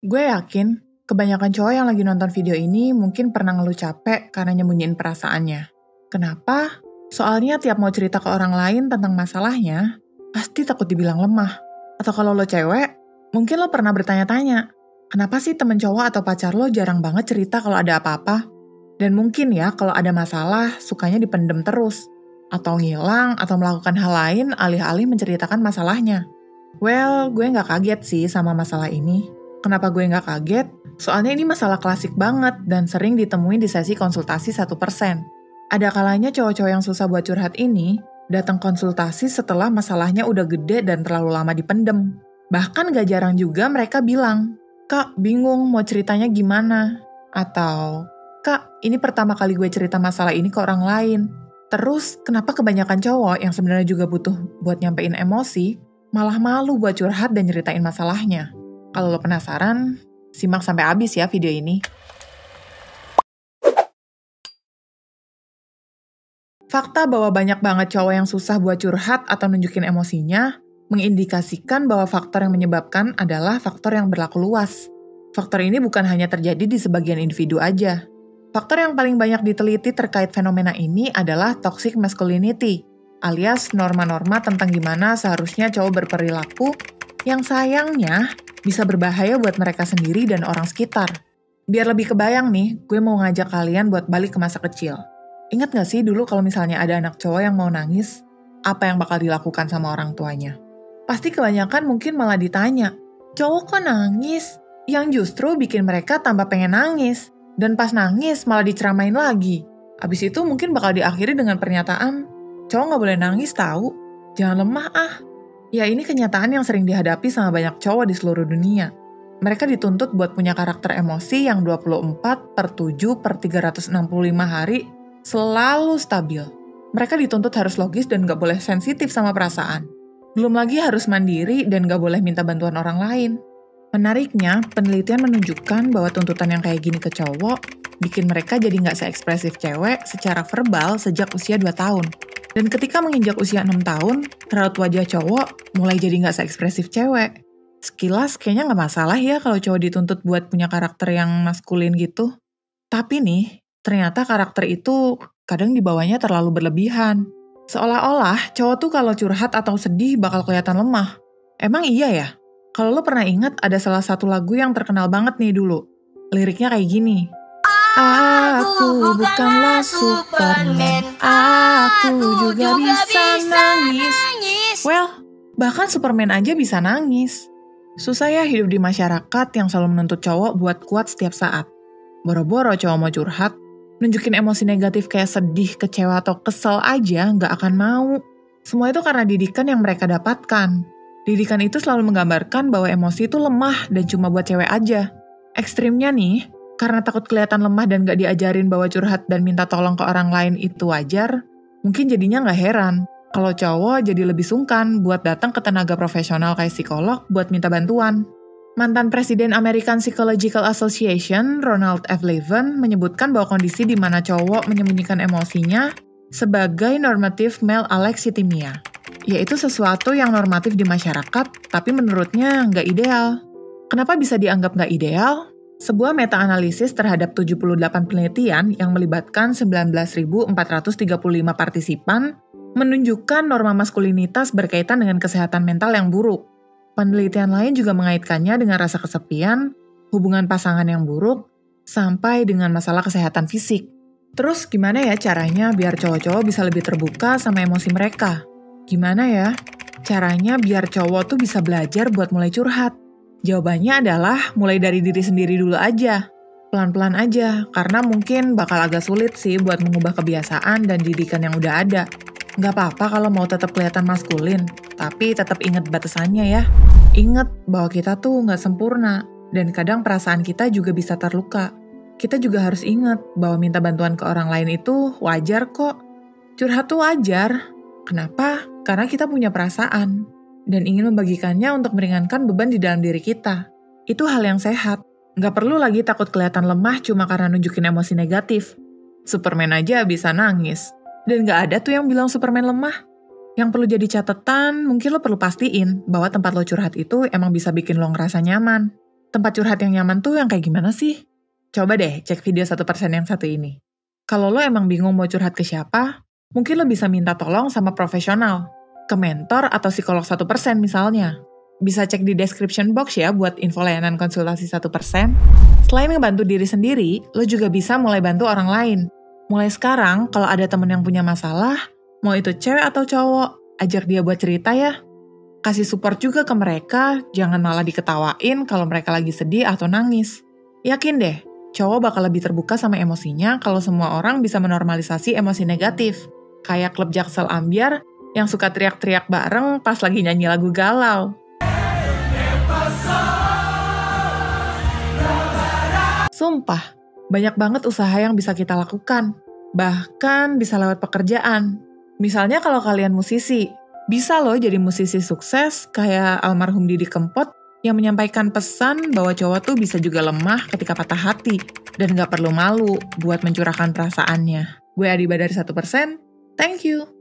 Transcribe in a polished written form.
Gue yakin, kebanyakan cowok yang lagi nonton video ini mungkin pernah ngeluh capek karena nyembunyiin perasaannya. Kenapa? Soalnya tiap mau cerita ke orang lain tentang masalahnya, pasti takut dibilang lemah. Atau kalau lo cewek, mungkin lo pernah bertanya-tanya, kenapa sih temen cowok atau pacar lo jarang banget cerita kalau ada apa-apa? Dan mungkin ya, kalau ada masalah, sukanya dipendem terus. Atau ngilang, atau melakukan hal lain alih-alih menceritakan masalahnya. Well, gue nggak kaget sih sama masalah ini. Kenapa gue nggak kaget? Soalnya ini masalah klasik banget dan sering ditemuin di sesi konsultasi 1%. Ada kalanya cowok-cowok yang susah buat curhat ini datang konsultasi setelah masalahnya udah gede dan terlalu lama dipendem. Bahkan gak jarang juga mereka bilang, "Kak, bingung mau ceritanya gimana?" Atau, "Kak, ini pertama kali gue cerita masalah ini ke orang lain." Terus, kenapa kebanyakan cowok yang sebenarnya juga butuh buat nyampein emosi, malah malu buat curhat dan nyeritain masalahnya? Kalau lo penasaran, simak sampai habis ya video ini. Fakta bahwa banyak banget cowok yang susah buat curhat atau nunjukin emosinya, mengindikasikan bahwa faktor yang menyebabkan adalah faktor yang berlaku luas. Faktor ini bukan hanya terjadi di sebagian individu aja. Faktor yang paling banyak diteliti terkait fenomena ini adalah toxic masculinity, alias norma-norma tentang gimana seharusnya cowok berperilaku yang sayangnya bisa berbahaya buat mereka sendiri dan orang sekitar. Biar lebih kebayang nih, gue mau ngajak kalian buat balik ke masa kecil. Ingat gak sih dulu kalau misalnya ada anak cowok yang mau nangis, apa yang bakal dilakukan sama orang tuanya? Pasti kebanyakan mungkin malah ditanya, "Cowok kok nangis?" Yang justru bikin mereka tambah pengen nangis. Dan pas nangis malah diceramain lagi. Abis itu mungkin bakal diakhiri dengan pernyataan, "Cowok gak boleh nangis tahu, jangan lemah ah." Ya ini kenyataan yang sering dihadapi sama banyak cowok di seluruh dunia. Mereka dituntut buat punya karakter emosi yang 24/7/365 hari selalu stabil. Mereka dituntut harus logis dan gak boleh sensitif sama perasaan. Belum lagi harus mandiri dan gak boleh minta bantuan orang lain. Menariknya, penelitian menunjukkan bahwa tuntutan yang kayak gini ke cowok bikin mereka jadi gak seekspresif cewek secara verbal sejak usia 2 tahun. Dan ketika menginjak usia 6 tahun, raut wajah cowok mulai jadi gak seekspresif cewek. Sekilas kayaknya gak masalah ya kalau cowok dituntut buat punya karakter yang maskulin gitu. Tapi nih, ternyata karakter itu kadang dibawanya terlalu berlebihan. Seolah-olah cowok tuh kalau curhat atau sedih bakal kelihatan lemah. Emang iya ya? Kalau lo pernah ingat ada salah satu lagu yang terkenal banget nih dulu. Liriknya kayak gini. Aku bukanlah Superman, aku juga bisa nangis. Well, bahkan Superman aja bisa nangis. Susah ya hidup di masyarakat yang selalu menuntut cowok buat kuat setiap saat. Boro-boro cowok mau curhat, nunjukin emosi negatif kayak sedih, kecewa, atau kesel aja nggak akan mau. Semua itu karena didikan yang mereka dapatkan. Didikan itu selalu menggambarkan bahwa emosi itu lemah dan cuma buat cewek aja. Ekstrimnya nih, karena takut kelihatan lemah dan gak diajarin bahwa curhat dan minta tolong ke orang lain itu wajar, mungkin jadinya gak heran kalau cowok jadi lebih sungkan buat datang ke tenaga profesional kayak psikolog buat minta bantuan. Mantan Presiden American Psychological Association, Ronald F. Levin, menyebutkan bahwa kondisi di mana cowok menyembunyikan emosinya sebagai normative male alexithymia, yaitu sesuatu yang normatif di masyarakat, tapi menurutnya nggak ideal. Kenapa bisa dianggap nggak ideal? Sebuah meta-analisis terhadap 78 penelitian yang melibatkan 19.435 partisipan menunjukkan norma maskulinitas berkaitan dengan kesehatan mental yang buruk. Penelitian lain juga mengaitkannya dengan rasa kesepian, hubungan pasangan yang buruk, sampai dengan masalah kesehatan fisik. Terus gimana ya caranya biar cowok-cowok bisa lebih terbuka sama emosi mereka? Gimana ya caranya biar cowok tuh bisa belajar buat mulai curhat? Jawabannya adalah mulai dari diri sendiri dulu aja. Pelan-pelan aja, karena mungkin bakal agak sulit sih buat mengubah kebiasaan dan didikan yang udah ada. Nggak apa-apa kalau mau tetap kelihatan maskulin, tapi tetap ingat batasannya ya. Ingat bahwa kita tuh nggak sempurna, dan kadang perasaan kita juga bisa terluka. Kita juga harus ingat bahwa minta bantuan ke orang lain itu wajar kok. Curhat tuh wajar. Kenapa? Karena kita punya perasaan dan ingin membagikannya untuk meringankan beban di dalam diri kita. Itu hal yang sehat. Nggak perlu lagi takut kelihatan lemah cuma karena nunjukin emosi negatif. Superman aja bisa nangis. Dan nggak ada tuh yang bilang Superman lemah. Yang perlu jadi catatan, mungkin lo perlu pastiin bahwa tempat lo curhat itu emang bisa bikin lo ngerasa nyaman. Tempat curhat yang nyaman tuh yang kayak gimana sih? Coba deh cek video 1% yang satu ini. Kalau lo emang bingung mau curhat ke siapa, mungkin lo bisa minta tolong sama profesional. Ke mentor atau psikolog 1% misalnya. Bisa cek di description box ya buat info layanan konsultasi 1%. Selain ngebantu diri sendiri, lo juga bisa mulai bantu orang lain. Mulai sekarang, kalau ada temen yang punya masalah, mau itu cewek atau cowok, ajak dia buat cerita ya. Kasih support juga ke mereka, jangan malah diketawain kalau mereka lagi sedih atau nangis. Yakin deh, cowok bakal lebih terbuka sama emosinya kalau semua orang bisa menormalisasi emosi negatif. Kayak klub Jaksel Ambyar yang suka teriak-teriak bareng pas lagi nyanyi lagu galau. Sumpah, banyak banget usaha yang bisa kita lakukan. Bahkan bisa lewat pekerjaan. Misalnya kalau kalian musisi, bisa loh jadi musisi sukses kayak almarhum Didi Kempot yang menyampaikan pesan bahwa cowok tuh bisa juga lemah ketika patah hati dan gak perlu malu buat mencurahkan perasaannya. Gue Adi Badari 1%, thank you.